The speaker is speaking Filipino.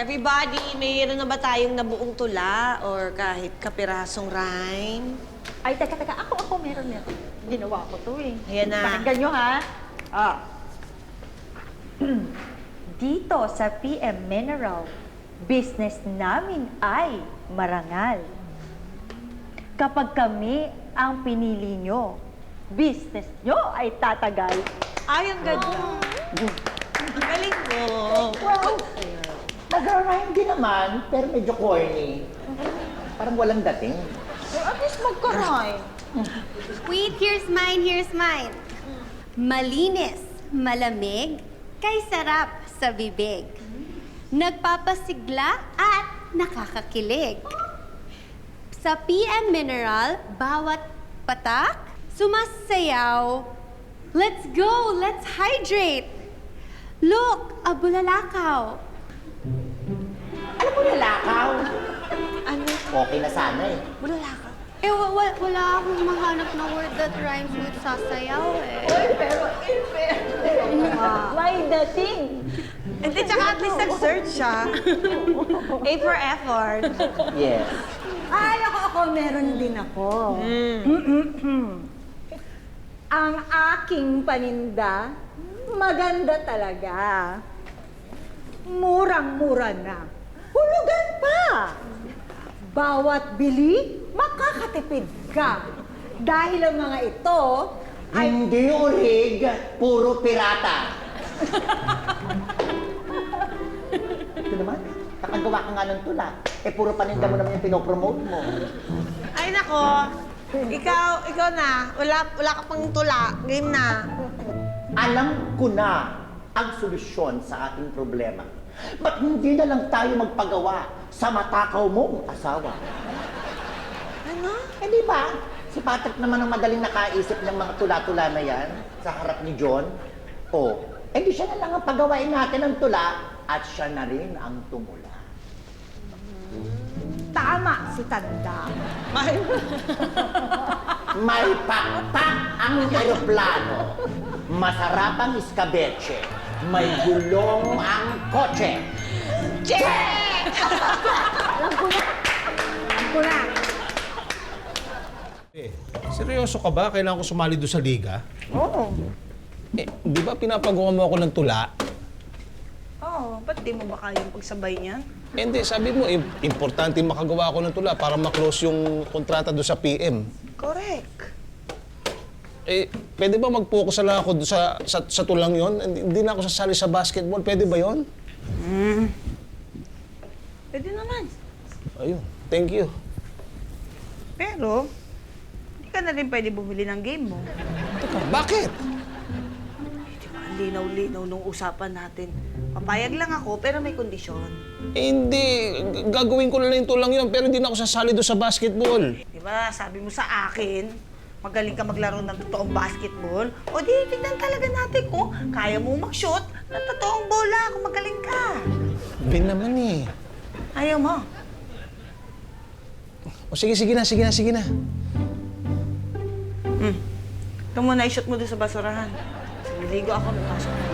Everybody, mayroon na ba tayong nabuong tula or kahit kapirasong rhyme? Ay, teka. Ako, meron. Ginawa ko to eh. Ayan na. Pakinggan nyo, ha? Dito sa PM Mineral, business namin ay marangal. Kapag kami ang pinili nyo, business nyo ay tatagal. Ay, ang ganda. Ang galing mo. Wow! Nag-rhyme din naman, pero medyo corny. Parang walang dating. At least magka-rhyme. Wait, here's mine. Malinis, malamig, kay sarap sa bibig. Nagpapasigla at nakakakilig. Sa PM Mineral, bawat patak, sumasayaw. Let's go, let's hydrate. Look, a bulalakaw. Alam mo, lalakaw. Ano? Okay na sana eh. Bulala ka. Wala akong mahanap na word that rhymes with sasayaw eh. Pero may dating. Hindi, tsaka at least nag-search siya. A for effort. Yes. Ay, ako, meron din ako. Ang aking paninda, maganda talaga. Murang-mura na. Hulugan pa! Bawat bili, makakatipid ka. Dahil ang mga ito ay... Hindi urig, puro pirata. Ito naman, nakagawa ka nga ng tula. Eh, puro paninda mo naman yung pinopromote mo. Ay, nako. Ikaw na. Wala ka pang tula. Game na. Alam ko na ang solusyon sa ating problema. Ba't hindi na lang tayo magpagawa sa matakaw mong asawa? Ano? Eh di ba? Si Patrick naman ang madaling nakaisip ng mga tula-tula na yan sa harap ni John. O, eh di siya na lang ang pagawain natin ng tula at siya na rin ang tumula. Tama si Tanda. May pakpak ang eroplano. Masarap ang iskabeche. May gulong ang kotse. Check! Alam ko na. Seryoso ka ba? Kailangan ko sumali doon sa liga? Oo. Di ba pinapagawa mo ako ng tula? Oo, ba't di mo ba kayang pagsabay niyan? Hindi, sabi mo, importante makagawa ako ng tula para maklose yung kontrata doon sa PM. Correct. Pwede ba mag-focus na lang ako doon sa tulang yon? Hindi na ako sasali sa basketball. Pwede ba yon? Pwede naman. Ayun, thank you. Pero, hindi ka na rin pwede bumili ng game mo. Teka, bakit? Di ba, ang linaw-linaw nung usapan natin. Papayag lang ako, pero may kondisyon. Hindi, gagawin ko na lang yung tulang yon, pero hindi na ako sasali doon sa basketball. Di ba, sabi mo sa akin, magaling ka maglaro ng totoong basketball. O di, tignan talaga natin kung kaya mo mag-shoot ng totoong bola kung magaling ka. Ben naman eh. Ayaw mo. O sige na. Ito muna, i-shoot mo doon sa basurahan. Niligo ako, may pasok na.